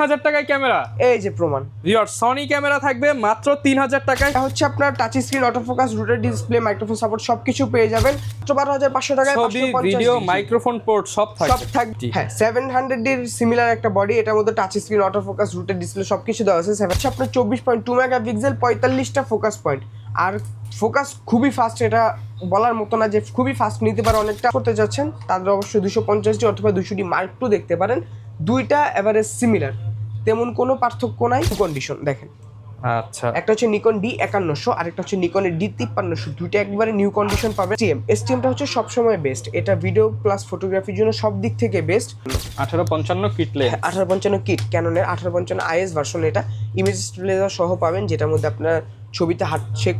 হাজার টাকায় ক্যামেরা, এই যে প্রমাণ। ভিউয়ার সনি ক্যামেরা থাকবে মাত্র 3000 টাকায়। এটা হচ্ছে আপনার touch screen, autofocus, rooted display, microphone support সবকিছু পেয়ে যাবেন মাত্র 12,500 টাকায়। ছবি, ভিডিও, মাইক্রোফোন পোর্ট সব থাকবে। হ্যাঁ, 700 এর সিমিলার একটা বডি, এটার মধ্যে touch screen, autofocus, rooted display সবকিছু দেওয়া আছে। হচ্ছে আপনার 24.2 মেগাপিক্সেল, 45টা ফোকাস পয়েন্ট, আর ফোকাস খুবই ফাস্ট। এটা বলার মতো না যে খুবই ফাস্ট, নিতে পারে অনেকটা। করতে যাচ্ছেন তাদের অবশ্যই 250D অথবা 200D মার্ক টু দেখতে পারেন। দুইটা এভারেজ সিমিলার, তেমন কোনো পার্থক্য নাই। কন্ডিশন দেখেন, আচ্ছা, একটা হচ্ছে নিকন D5100, আরেকটা হচ্ছে নিকনের D5300, দুইটা একবারে নিউ কন্ডিশন পাবে। এসটিএমটা হচ্ছে সবসময় বেস্ট, এটা ভিডিও প্লাস ফটোগ্রাফির জন্য সব দিক থেকে বেস্ট। 1855 কিট লেন্স, 1855 কিট, ক্যাননের 1855 IS ভার্সন। এটা ইমেজ স্টেবিলাইজার সহ পাবেন, যেটার মধ্যে আপনার ছবিতে হাত শেক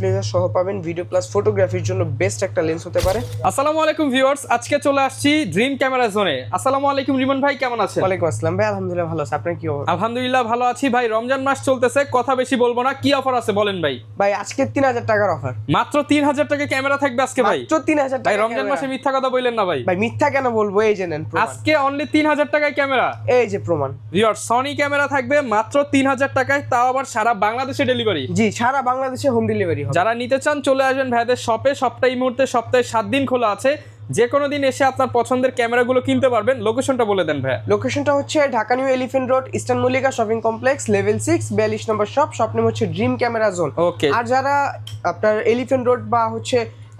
লেজার সহ পাবেন। ভিডিও প্লাস ফটোগ্রাফির জন্য বেস্ট একটা লেন্স হতে পারে। আসসালামু আলাইকুম ভিউয়ার্স, আজকে চলে আসছি ড্রিম ক্যামেরা জোনে। আসসালামু আলাইকুম রিমন ভাই, কেমন আছেন? ওয়ালাইকুম আসসালাম ভাই, আলহামদুলিল্লাহ ভালো আছি। আপনার কি খবর? আলহামদুলিল্লাহ ভালো আছি ভাই। রমজান মাস চলতেছে, কথা বেশি বলবো না, কি অফার আছে বলেন ভাই? ভাই আজকে 3000 টাকার অফার, মাত্র 3000 টাকা ক্যামেরা থাকবে আজকে ভাই। মাত্র 3000 ভাই টাকা। রমজান মাসে মিথ্যা কথা বললেন না ভাই। ভাই মিথ্যা কেন বলবো, এই যে নেন প্রমাণ। আজকে অনলি 3000 টাকায় ক্যামেরা, এই যে প্রমাণ। ভিউয়ার্স সনি ক্যামেরা থাকবে মাত্র 3000 টাকায়, তাও আবার সারা বাংলাদেশে ডেলিভারি। জি, সারা বাংলাদেশে হোম ডেলিভারি হবে। যারা নিতে চান চলে আসবেন ভাইদের শপে। শপটা এই মুহূর্তে সপ্তাহে 7 দিন খোলা আছে, যে কোনো দিন এসে আপনার পছন্দের ক্যামেরাগুলো কিনতে পারবেন। লোকেশনটা বলে দেন ভাই। লোকেশনটা হচ্ছে Dhaka new elephant road, eastern Mallika shopping complex, level 6, 42 নম্বর শপ। শপ নেম হচ্ছে ড্রিম ক্যামেরা জোন। ওকে। আর যারা আপনার এলিফ্যান্ট রোড বা হচ্ছে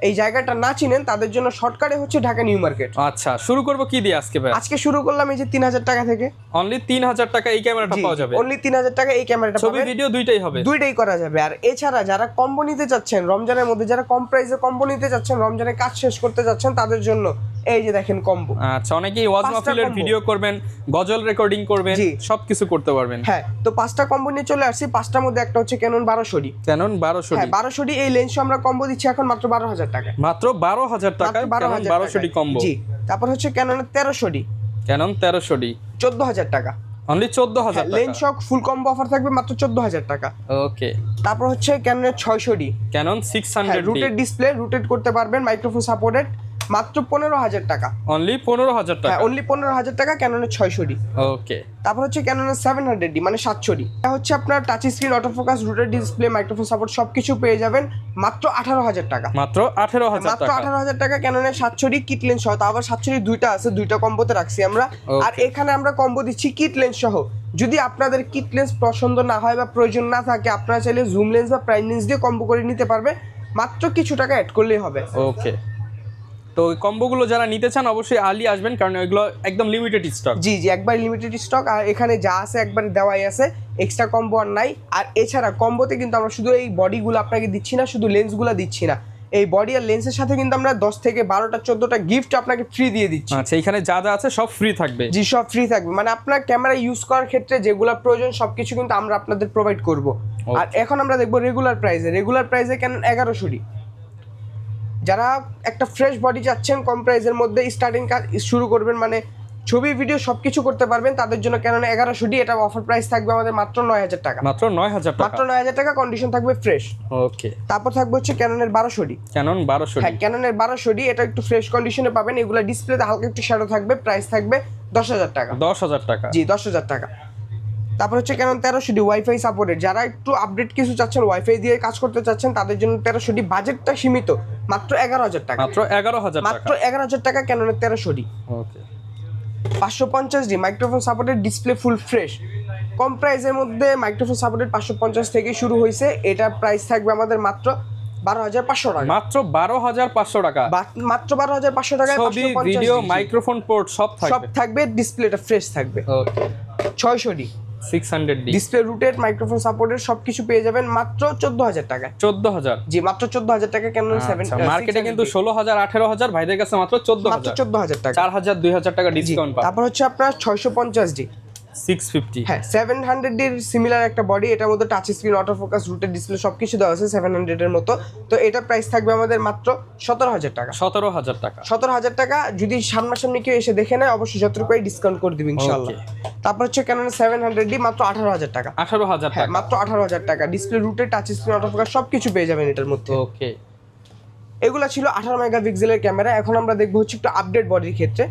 এই জায়গাটা না চিনেন, তাদের জন্য শর্টকাটে হচ্ছে ঢাকা নিউ মার্কেট। আচ্ছা, শুরু করব কি দিয়ে আজকে ভাই? আজকে শুরু করলাম এই যে 3000 টাকা থেকে। অনলি 3000 টাকা এই ক্যামেরাটা পাওয়া যাবে। অনলি 3000 টাকা এই ক্যামেরাটা ছবি পাবেন। ভিডিও দুইটাই হবে, দুইটাই করা যাবে। আর এছাড়া যারা কম্বো নিতে চাচ্ছেন রমজানের মধ্যে, যারা কম প্রাইসে কম্বো নিতে চাচ্ছেন, রমজানের কাজ শেষ করতে যাচ্ছেন, তাদের জন্য এই যে দেখেন কম্বো। আচ্ছা, অনেকেই ওয়াজ মাহফিলের ভিডিও করবেন, গজল রেকর্ডিং করবেন, সবকিছু করতে পারবেন। হ্যাঁ, তো 5টা কম্বো নিয়ে চলে আসছি। 5টার মধ্যে একটা হচ্ছে ক্যানন 1200D। ক্যানন 1200D, হ্যাঁ 1200D এই লেন্সও আমরা কম্বো দিচ্ছি এখন মাত্র 12000 টাকা। মাত্র 12000 টাকায় ক্যানন 1200D কম্বো। জি, তারপর হচ্ছে ক্যাননের 1300D, ক্যানন 1300D 14000 টাকা। অনলি 14000 টাকা। লেন্স সহ ফুল কম্বো অফার থাকবে মাত্র 14000 টাকা। ওকে। তারপর হচ্ছে ক্যাননের 600D, Canon 600D, rotated display, rotate করতে পারবেন, মাইক্রোফোন সাপোর্টেড, মাত্র 15000 টাকা। অনলি 15000 টাকা। হ্যাঁ, অনলি 15000 টাকা ক্যাননের 600D। ওকে। তারপর হচ্ছে ক্যাননের 700D মানে 700D। এটা হচ্ছে আপনার touch screen, autofocus, rooted display, microphone support সবকিছু পেয়ে যাবেন মাত্র 18000 টাকা। মাত্র 18000 মাত্র টাকা। 18000 টাকা ক্যাননের 700D কিট লেন্স সহ। আবার 700D দুইটা আছে, দুইটা কম্বোতে রাখছি আমরা। আর এখানে আমরা কম্বো দিচ্ছি কিট লেন্স সহ। যদি আপনাদের কিট লেন্স পছন্দ না হয় বা প্রয়োজন না থাকে, আপনারা চাইলে জুম লেন্স বা প্রাইম লেন্স দিয়ে কম্বো করে নিতে পারবে, মাত্র কিছু টাকা অ্যাড করলেই হবে। ওকে। তো ওই কম্বোগুলো যারা নিতে চান অবশ্যই আর্লি আসবেন, কারণ এগুলো একদম লিমিটেড স্টক। জি জি, একবার লিমিটেড স্টক। আর এখানে যা আছে একবারে দেওয়াই আছে, এক্সট্রা কম্বো আর নাই। আর এছাড়া কম্বোতে কিন্তু আমরা শুধু এই বডিগুলো আপনাকে দিচ্ছি না, শুধু লেন্সগুলো দিচ্ছি না, এই বডি আর লেন্সের সাথে কিন্তু আমরা 10 থেকে 12টা 14টা গিফট আপনাকে ফ্রি দিয়ে দিচ্ছি। আচ্ছা, এখানে যা যা আছে সব ফ্রি থাকবে। জি, সব ফ্রি থাকবে। মানে আপনার ক্যামেরা ইউজ করার ক্ষেত্রে যেগুলো প্রয়োজন সবকিছু কিন্তু আমরা আপনাদের প্রোভাইড করব। আর এখন আমরা দেখবো রেগুলার প্রাইসে কেন 1100D। যারা একটা ফ্রেশ বডি চাচ্ছেন কম প্রাইসের মধ্যে, স্টার্টিং কাজ শুরু করবেন, মানে ছবি ভিডিও সবকিছু করতে পারবেন, তাদের জন্য কেন 1100D। এটা অফার প্রাইস থাকবে আমাদের মাত্র 9000 টাকা। মাত্র 9000 টাকা। মাত্র 9000 টাকা, কন্ডিশন থাকবে ফ্রেশ। ওকে। তারপর থাকবে হচ্ছে ক্যাননের 1200D। ক্যানন 1200D, হ্যাঁ ক্যাননের 1200D, এটা একটু ফ্রেশ কন্ডিশনে পাবেন। এগুলা ডিসপ্লেতে হালকা একটু শ্যাডো থাকবে। প্রাইস থাকবে 10000 টাকা। 10000 টাকা। জি, 10000 টাকা। তারপর হচ্ছে ক্যানন 1300D ওয়াইফাই সাপোর্টেড। যারা একটু আপডেট কিছু চাচ্ছেন, ওয়াইফাই দিয়ে কাজ করতে চাচ্ছেন, তাদের জন্য 1300D। বাজেটটা সীমিত, মাত্র 11000 টাকা। মাত্র 11000 টাকা। মাত্র 11000 টাকা ক্যাননের 1300D। Okay. 550D microphone supported, display full fresh. কম প্রাইসের মধ্যে মাইক্রোফোন সাপোর্টেড 550 থেকে শুরু হয়েছে। এটার প্রাইস থাকবে আমাদের মাত্র 12500 টাকা। মাত্র 12500 টাকা। মাত্র 12500 টাকায় ছবি, ভিডিও, মাইক্রোফোন পোর্ট সব সব থাকবে। থাকবে। ডিসপ্লেটা ফ্রেশ থাকবে। ওকে। 600D 600D, display, rooted, microphone supported সবকিছু পেয়ে যাবেন মাত্র 14000 টাকায়। 14000। জি, মাত্র 14000 টাকা ক্যানন 7। মার্কেটে কিন্তু 16000 18000, ভাইদের কাছে মাত্র 14000। 14000 টাকা, 4000 2000 টাকা ডিসকাউন্ট পাবেন। তারপর হচ্ছে আপনার 650D, 650। হ্যাঁ 700D এর সিমিলার একটা বডি, এটার মধ্যে touch screen, autofocus, rooted display সবকিছু দেওয়া আছে 700 এর মতো। তো এটা প্রাইস থাকবে আমাদের মাত্র 17000 টাকা। 17000 টাকা। 17000 টাকা। যদি সামনাসামনি কেউ এসে দেখে নেয়, অবশ্যই যতটুকু ডিসকাউন্ট করে দিবেন ইনশাআল্লাহ। তারপর হচ্ছে ক্যানন 700D মাত্র 18000 টাকা। 18000 হ্যাঁ, টাকা। মাত্র 18000 টাকা। Display, rooted, touch screen, autofocus সবকিছু পেয়ে যাবেন এটার মধ্যে। ওকে। এগুলা ছিল 18 মেগাপিক্সেলের ক্যামেরা। এখন আমরা দেখবো হচ্ছে একটু আপডেট বডির ক্ষেত্রে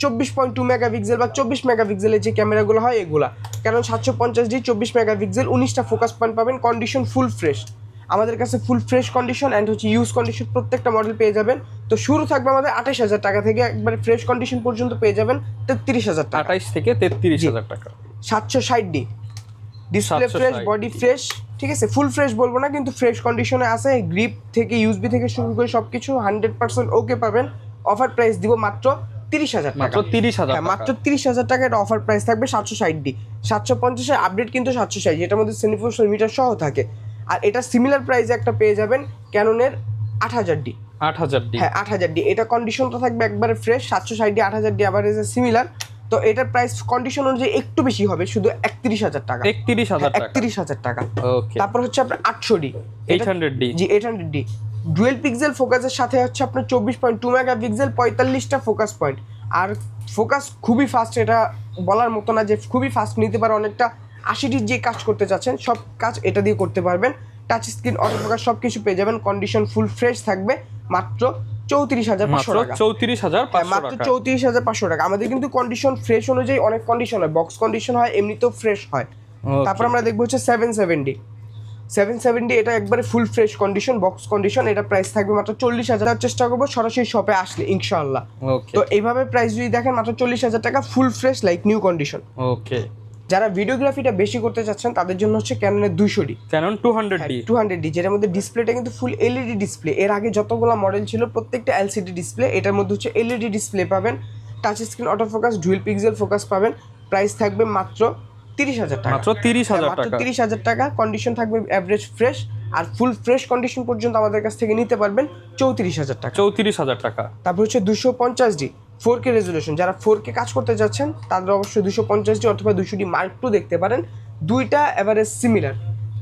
24.2 মেগাপিক্সেল বা 24 মেগাপিক্সেলের যে ক্যামেরাগুলো হয় এগুলা। Canon 750D 24 মেগাপিক্সেল, 19টা ফোকাস পয়েন্ট পাবেন, কন্ডিশন ফুল ফ্রেশ। আমাদের কাছে ফুল ফ্রেশ কন্ডিশন অ্যান্ড হচ্ছে ইউজ কন্ডিশন প্রত্যেকটা মডেল পেয়ে যাবেন। তো শুরু থাকবে আমাদের 28,000 টাকা থেকে, একবারে ফ্রেশ কন্ডিশন পর্যন্ত পেয়ে যাবেন 33,000 টাকা। 28 থেকে 33,000 টাকা। 760D display fresh, body fresh, ঠিক আছে, ফুল ফ্রেশ বলবো না কিন্তু ফ্রেশ কন্ডিশনে আছে। গ্রিপ থেকে ইউএসবি থেকে শুরু করে সবকিছু 100% ওকে পাবেন। অফার প্রাইস দিব মাত্র 30,000 টাকা। মাত্র 30,000 টাকা। মাত্র 30,000 টাকা এটা অফার প্রাইস থাকবে। 760D 750 এর আপডেট কিন্তু 760, যেটার মধ্যে 74 মিটার সহ থাকে। আর এটা সিমিলার প্রাইসে একটা পেয়ে যাবেন ক্যাননের 8000D। 8000D, হ্যাঁ 8000D, এটা কন্ডিশনটা থাকবে একবারে ফ্রেশ। 760D 8000D অ্যাভারেজে সিমিলার। তো এটার প্রাইস কন্ডিশন অনুযায়ী একটু বেশি হবে, শুধু 31,000 টাকা। 31,000 টাকা। 31,000 টাকা। ওকে। তারপর হচ্ছে আপনার 800D 800D, জি 800D ডুয়েল পিক্সেল ফোকাসের সাথে হচ্ছে আপনার 24.2 মেগাপিক্সেল, 45টা ফোকাস পয়েন্ট। আর ফোকাস খুবই ফাস্ট, এটা বলার মতো না যে খুবই ফাস্ট নিতে পারে অনেকটা। 80D যে কাজ করতে চাচ্ছেন সব কাজ এটা দিয়ে করতে পারবেন। টাচ স্ক্রিন, অটো ফোকাস সব কিছু পেয়ে যাবেন। কন্ডিশন ফুল ফ্রেশ থাকবে। মাত্র 34,500 টাকা। 34,500 মাত্র টাকা। 34,500 টাকা। আমাদের কিন্তু কন্ডিশন ফ্রেশ অনুযায়ী অনেক কন্ডিশন হয়, বক্স কন্ডিশন হয়, এমনিতেও ফ্রেশ হয়। তারপর আমরা দেখবো হচ্ছে 770D এটা একবারে ফুল ফ্রেশ কন্ডিশন, বক্স কন্ডিশন। এটা প্রাইস থাকবে মাত্র 40,000। চেষ্টা করবো সরাসরি শপে আসলে ইনশাআল্লাহ। ওকে। তো এইভাবে প্রাইস যদি দেখেন মাত্র 40,000 টাকা, full fresh like new condition. Okay. যারা ভিডিওগ্রাফিটা বেশি করতে চাচ্ছেন তাদের জন্য হচ্ছে ক্যাননের 200D, Canon 200D, 200D, যেটার মধ্যে ডিসপ্লেটা কিন্তু ফুল এলইডি ডিসপ্লে। এর আগে যতগুলো মডেল ছিল প্রত্যেকটা এলসিডি ডিসপ্লে, এটার মধ্যে হচ্ছে এলইডি ডিসপ্লে পাবেন। Touch screen, auto focus, dual pixel focus পাবেন। প্রাইস থাকবে মাত্র 30,000 টাকা। মাত্র 30,000 মাত্র টাকা। 30,000 টাকা। কন্ডিশন থাকবে অ্যাভারেজ ফ্রেশ। আর ফুল ফ্রেশ কন্ডিশন পর্যন্ত আমাদের কাছ থেকে নিতে পারবেন 34,000 টাকা। 34,000 টাকা। তারপর হচ্ছে 250D 4K রেজুলেশন। যারা 4K কাজ করতে যাচ্ছেন তাদের অবশ্যই 250D অথবা 200D Mark II দেখতে পারেন। দুইটা এভারেজ সিমিলার,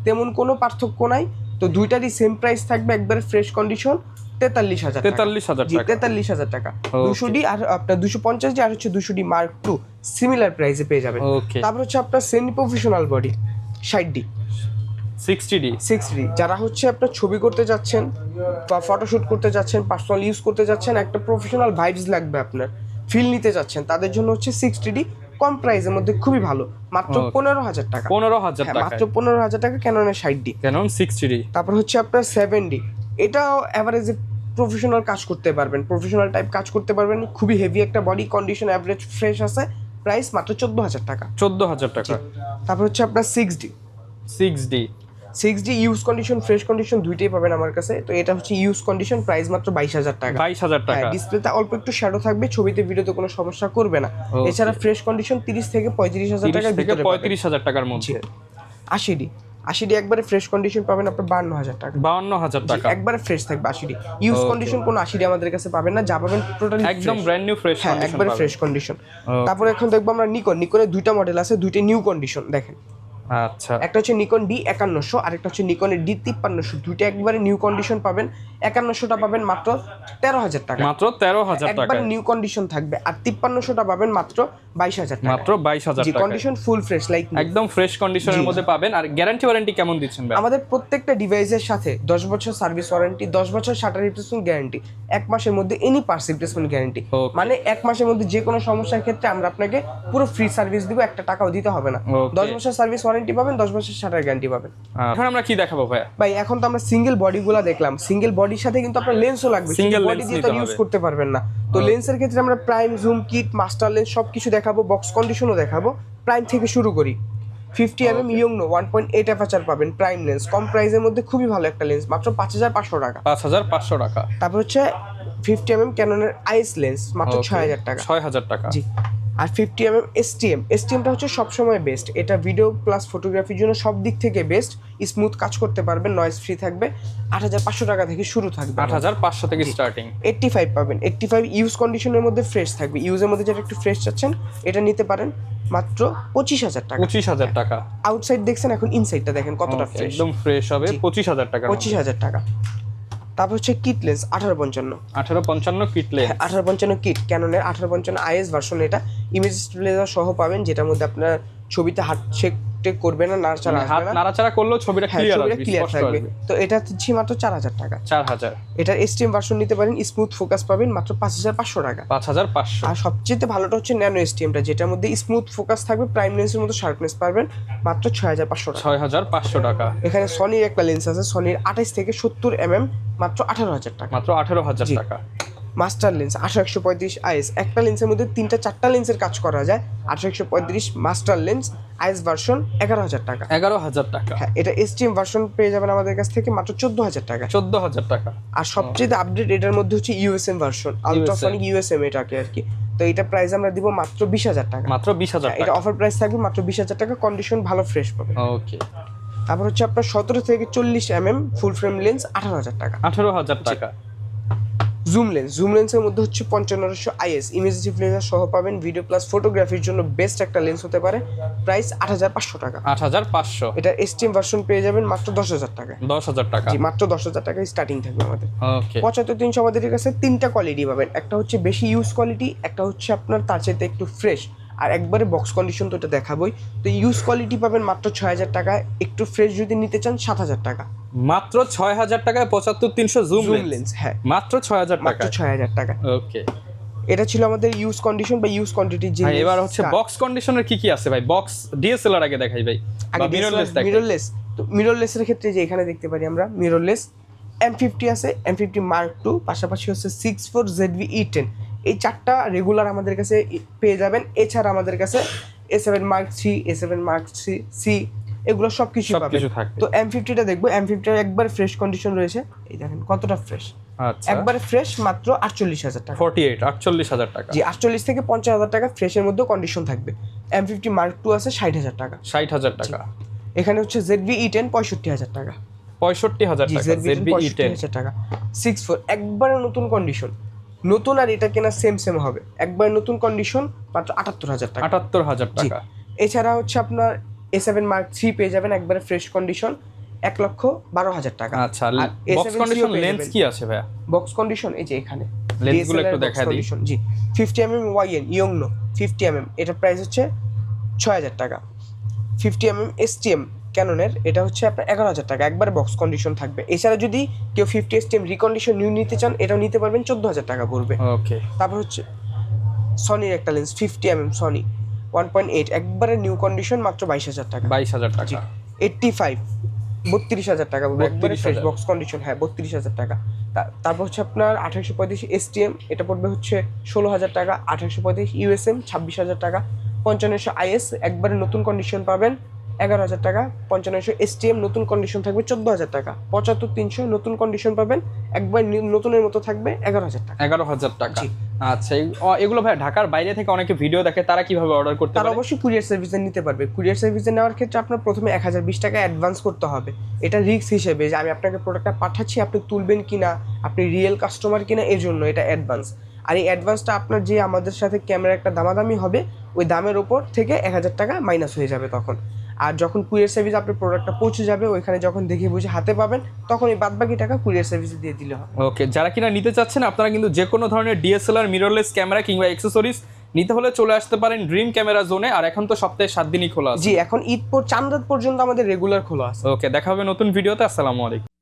তেমন কোনো পার্থক্য নাই। তো দুইটারই সেম প্রাইস থাকবে, একবারে ফ্রেশ কন্ডিশন 43,000 টাকা। 43,000 জি টাকা। 43,000 টাকা। 200D আর আপনার 250D আর হচ্ছে 200D Mark II সিমিলার প্রাইসে পেয়ে যাবেন। ওকে। তারপর হচ্ছে আপনার semi professional body 60D 60D, 60D, যারা হচ্ছে আপনার ছবি করতে যাচ্ছেন বা ফটোশুট করতে যাচ্ছেন, পার্সোনাল ইউজ করতে যাচ্ছেন, একটা প্রফেশনাল ভাইবস লাগবে আপনার, ফিল নিতে যাচ্ছেন, তাদের জন্য হচ্ছে 60D কম প্রাইসের মধ্যে খুবই ভালো, মাত্র 15,000 টাকা। 15,000 হ্যাঁ, টাকা। মাত্র 15,000 টাকা ক্যাননের 60D। Canon 60D, তারপর হচ্ছে আপনার 7D, এটাও অ্যাভারেজে প্রফেশনাল কাজ করতে পারবেন, প্রফেশনাল টাইপ কাজ করতে পারবেন। খুবই হেভি একটা বডি, কন্ডিশন অ্যাভারেজ ফ্রেশ আছে। প্রাইস মাত্র 14,000 টাকা। 14,000 টাকা। তারপর হচ্ছে আপনার 6D 6D use condition, fresh condition দুইটাই পাবেন আমার কাছে। তো এটা হচ্ছে ইউজ কন্ডিশন, প্রাইস মাত্র 22,000 টাকা। 22,000 টাকা। ডিসপ্লেতে অল্প একটু শ্যাডো থাকবে, ছবিতে ভিডিওতে কোনো সমস্যা করবে না। এছাড়া ফ্রেশ কন্ডিশন 30 থেকে 35,000 টাকার 30 থেকে ভিতরে 35,000 টাকার মধ্যে। 80D একবারে ফ্রেশ কন্ডিশন পাবেন আপনার 52,000 টাকা। 52,000 টাকা। একবারে ফ্রেশ থাকবে 80D। ইউজ কন্ডিশন কোনো 80D আমাদের কাছে পাবেন না, যা পাবেন টোটালি একদম ব্র্যান্ড নিউ ফ্রেশ হ্যাঁ, কন্ডিশন একবারে পাবেন। Fresh condition. তারপরে এখন দেখবো আমরা নিকনের দুইটা মডেল আছে, দুইটা নিউ কন্ডিশন দেখেন। আচ্ছা। একটা হচ্ছে নিকন D5100 আর একটা হচ্ছে নিকনের D5300, দুইটা একবারে নিউ কন্ডিশন পাবেন। 5100টা পাবেন মাত্র 13,000 টাকা, মাত্র 13,000 টাকা। একবারে নিউ কন্ডিশন থাকবে। আর 5300টা পাবেন মাত্র 22,000 টাকা। মাত্র 22,000 জি, টাকা। কন্ডিশন ফুল ফ্রেশ লাইক একদম ফ্রেশ কন্ডিশনের জি। মধ্যে পাবেন। আর গ্যারান্টি ওয়ারেন্টি কেমন দিচ্ছেন ভাই? আমাদের প্রত্যেকটা ডিভাইসের সাথে 10 বছর সার্ভিস ওয়ারেন্টি, 10 বছর শাটার রিপ্লেসমেন্ট গ্যারান্টি, 1 মাসের মধ্যে any parts replacement guarantee. Okay. মানে 1 মাসের মধ্যে যে কোনো সমস্যার ক্ষেত্রে আমরা আপনাকে পুরো ফ্রি সার্ভিস দিব, একটা টাকাও দিতে হবে না। Okay. 10 বছর সার্ভিস ওয়ারেন্টি পাবেন, 10 বছর শাটার গ্যারান্টি পাবেন। এখন আমরা কি দেখাবো ভাই? ভাই এখন তো আমরা সিঙ্গেল বডিগুলো দেখলাম, সিঙ্গেল বডির সাথে কিন্তু আপনার লেন্সও লাগবে। Single বডি lens দিয়ে নিতে তো ইউজ হবে। করতে পারবেন না। তো লেন্সের ক্ষেত্রে আমরা prime, zoom, kit, master lens সবকিছু দেখাবো, বক্স কন্ডিশনও দেখাবো। প্রাইম থেকে শুরু করি। 50mm ইয়ংনো 1.8 অ্যাপারচার পাবেন, প্রাইম লেন্স, কম প্রাইসের মধ্যে খুবই ভালো একটা লেন্স, মাত্র 5,500 টাকা। 5,500 টাকা। তারপর হচ্ছে 50mm ক্যাননের আইস লেন্স, মাত্র 6,000 টাকা। 6,000 টাকা। জি। আর 50mm এসটিএমটা হচ্ছে সবসময় বেস্ট, এটা ভিডিও প্লাস ফটোগ্রাফির জন্য সব দিক থেকে বেস্ট। স্মুথ কাজ করতে পারবেন, নয়েজ ফ্রি থাকবে। 8,500 টাকা থেকে শুরু থাকবে। 8,500 থেকে স্টার্টিং। 85 পাবেন। 85 ইউজ কন্ডিশনের মধ্যে ফ্রেশ থাকবে। ইউজের মধ্যে যেটা একটু ফ্রেশ চাচ্ছেন এটা নিতে পারেন মাত্র 25,000 টাকা। 25,000 টাকা। আউটসাইড দেখছেন, এখন ইনসাইডটা দেখেন কতটা ফ্রেশ। একদম ফ্রেশ হবে। জি। 25,000 টাকা। 25,000 টাকা। তারপর হচ্ছে kit lens 1855। 1855 kit lens. 1855 kit, ক্যাননের 1855 আইএস ভার্সন। এটা ইমেজ স্টেবিলাইজার সহ পাবেন, যেটার মধ্যে আপনার ছবিতে হাত শেক টেক করবে না, নাড়াচাড়া হাত আসবে না, নাড়াচাড়া করলেও ছবিটা হ্যাঁ ক্লিয়ার ছবিটা আসবে, ক্লিয়ার স্পষ্ট থাকবে। আসবে। তো এটা দিচ্ছি মাত্র 4000 টাকা। 4000, এটার এসটিএম ভার্সন নিতে পারেন, স্মুথ ফোকাস পাবেন মাত্র 5500 টাকা। 5500। আর সবচেয়ে ভালোটা হচ্ছে ন্যানো এসটিএমটা, যেটার মধ্যে স্মুথ ফোকাস থাকবে, প্রাইম লেন্সের মতো শার্পনেস পাবেন মাত্র 6500 টাকা। 6500 টাকা। এখানে সনির একটা লেন্স আছে, সনির 28 থেকে 70 মাত্র 18000 টাকা। মাত্র 18000 টাকা। মাস্টার লেন্স 8135 আইএস, একটা লেন্সের মধ্যে 3-4টা লেন্সের কাজ করা যায়। 8135 মাস্টার লেন্স আইএস ভার্সন 11000 টাকা। 11000 টাকা। হ্যাঁ, এটা এসটিএম ভার্সন পেয়ে যাবেন আমাদের কাছ থেকে মাত্র 14000 টাকা। 14000 টাকা। আর সবচেয়ে আপডেট এটার মধ্যে হচ্ছে ইউএসএম ভার্সন, আলট্রাসনিক ইউএসএম এটাকে আর কি। তো এটা প্রাইস আমরা দিব মাত্র 20000 টাকা। মাত্র 20000 এটা টাকা। অফার প্রাইস থাকবে মাত্র 20000 টাকা, কন্ডিশন ভালো ফ্রেশ পাবে। ওকে। তারপর হচ্ছে আপনার 17 থেকে 40 ফুল ফ্রেম লেন্স 18000 টাকা। 18000 টাকা। জুম লেন্সের মধ্যে হচ্ছে 5500 আইএস ইমেজিভ লেন্স সহ পাবেন, ভিডিও প্লাস ফটোগ্রাফির জন্য বেস্ট একটা লেন্স হতে পারে। প্রাইস 8500 টাকা। 8500। এটা এসটিএম ভার্সন পেয়ে যাবেন মাত্র 10000 টাকা। 10000 টাকা। জি, মাত্র 10000 টাকা স্টার্টিং থাকবে আমাদের। ওকে। 75300 আমাদের কাছে তিনটা কোয়ালিটি পাবেন, একটা হচ্ছে বেশি ইউজ কোয়ালিটি, একটা হচ্ছে আপনার তার চাইতে একটু ফ্রেশ, আর একবারে বক্স কন্ডিশন তো এটা দেখাবোই। তো ইউজ কোয়ালিটি পাবেন মাত্র 6000 টাকা, একটু ফ্রেশ যদি নিতে চান 7000 টাকা। মাত্র 6000 টাকায় 75300 জুম লেন্স, হ্যাঁ মাত্র 6000 টাকা। মাত্র 6000 টাকা। ওকে। এটা ছিল আমাদের ইউজ কন্ডিশন বা ইউজ কোয়ান্টিটি। যে ভাই এবার হচ্ছে বক্স কন্ডিশনের কি কি আছে ভাই? বক্স ডিএসএলআর আগে দেখাই ভাই, বা মিররলেস দেখাই। মিররলেস, তো মিররলেসের ক্ষেত্রে যে এখানে দেখতে পারি আমরা মিররলেস M50 আছে, M50 Mark II, পাশাপাশি হচ্ছে 64 ZV-E10, এই চারটা রেগুলার আমাদের কাছে পেয়ে যাবেন। এছাড়া আমাদের কাছে A7 Mark III, A7 Mark C, এগুলো সবকিছু পাবেন। তো M50টা দেখবো, M50 একবার ফ্রেশ কন্ডিশন রয়েছে, এই দেখেন কতটা ফ্রেশ। আচ্ছা। একবার ফ্রেশ মাত্র 48000 টাকা। 48000 টাকা। জি, 48 থেকে 50000 টাকা ফ্রেশের মধ্যে কন্ডিশন থাকবে। M50 Mark II আছে 60000 টাকা। 60000 টাকা। এখানে হচ্ছে ZV-E10 65000 টাকা। 65000 টাকা। ZV-E10 টাকা। 64 একবারে নতুন কন্ডিশন, নতুন আর এটা কেনা সেম হবে, একবার নতুন কন্ডিশন মাত্র 78000 টাকা। 78000 টাকা। এছাড়া হচ্ছে আপনার A7 Mark III পেয়ে যাবেন একবারে ফ্রেশ কন্ডিশন 1,12,000 টাকা। আচ্ছা, বক্স কন্ডিশন লেন্স কি আছে ভাইয়া? বক্স কন্ডিশন এই যে এখানে লেন্সগুলো একটু দেখাই দিই। জি, 50mm YN ইয়ংনো 50mm, এটা প্রাইস হচ্ছে 6000 টাকা। 50mm STM ক্যাননের, এটা হচ্ছে আপনার 11000 টাকা, একবারে বক্স কন্ডিশন থাকবে। এছাড়া যদি কেউ 50 STM রিকন্ডিশন নিউ নিতে চান, এটাও নিতে পারবেন, 14000 টাকা পড়বে। ওকে। তারপর হচ্ছে সনির একটা লেন্স 50mm সনি 1.8, একবারে নিউ কন্ডিশন মাত্র 22000 টাকা। 22000 টাকা। 85 32000 টাকা পড়বে, একবারে ফ্রেশ বক্স কন্ডিশন, হ্যাঁ 32000 টাকা। তারপর হচ্ছে আপনার 2835 STM, এটা পড়বে হচ্ছে 16000 টাকা। 2835 USM 26000 টাকা। 5500 IS একবারে নতুন কন্ডিশন পাবেন 11000 টাকা। 5500 STM নতুন কন্ডিশন থাকবে 14000 টাকা। 75300 নতুন কন্ডিশন পাবেন, একবার নতুনের মতো থাকবে 11000 টাকা। 11000 টাকা। আচ্ছা, এগুলো ভাই ঢাকার বাইরে থেকে অনেকে ভিডিও দেখে, তারা কিভাবে অর্ডার করতে তারা পারে? অবশ্যই কুরিয়ার সার্ভিসে নিতে পারবে। কুরিয়ার সার্ভিসে নেওয়ার ক্ষেত্রে আপনার প্রথমে 1020 টাকা অ্যাডভান্স করতে হবে। এটা রিস্ক হিসেবে যে আমি আপনাকে প্রোডাক্টটা পাঠাচ্ছি, আপনি তুলবেন কিনা, আপনি রিয়েল কাস্টমার কিনা, এর জন্য এটা অ্যাডভান্স। আর এই অ্যাডভান্সটা আপনার যে আমাদের সাথে ক্যামেরা একটা দামাদামি হবে, ওই দামের ওপর থেকে 1000 টাকা মাইনাস হয়ে যাবে তখন। আর যখন কুরিয়ার সার্ভিস আপনার প্রোডাক্টটা পৌঁছে যাবে, ওইখানে যখন দেখে বুঝে হাতে পাবেন, তখন এই বাদবাকি টাকা কুরিয়ার সার্ভিসে দিয়ে দিলে হবে। ওকে, যারা কিনা নিতে চাচ্ছেন, আপনারা কিন্তু যে কোনো ধরনের ডিএসএলআর, মিররলেস ক্যামেরা কিংবা অ্যাক্সেসরিজ নিতে হলে চলে আসতে পারেন ড্রিম ক্যামেরা জোনে। আর এখন তো সপ্তাহে 7 দিনই খোলা আছে। জি, এখন ঈদ চাঁদ রাত পর্যন্ত আমাদের রেগুলার খোলা আছে। ওকে, দেখা হবে নতুন ভিডিওতে। আসসালামু আলাইকুম।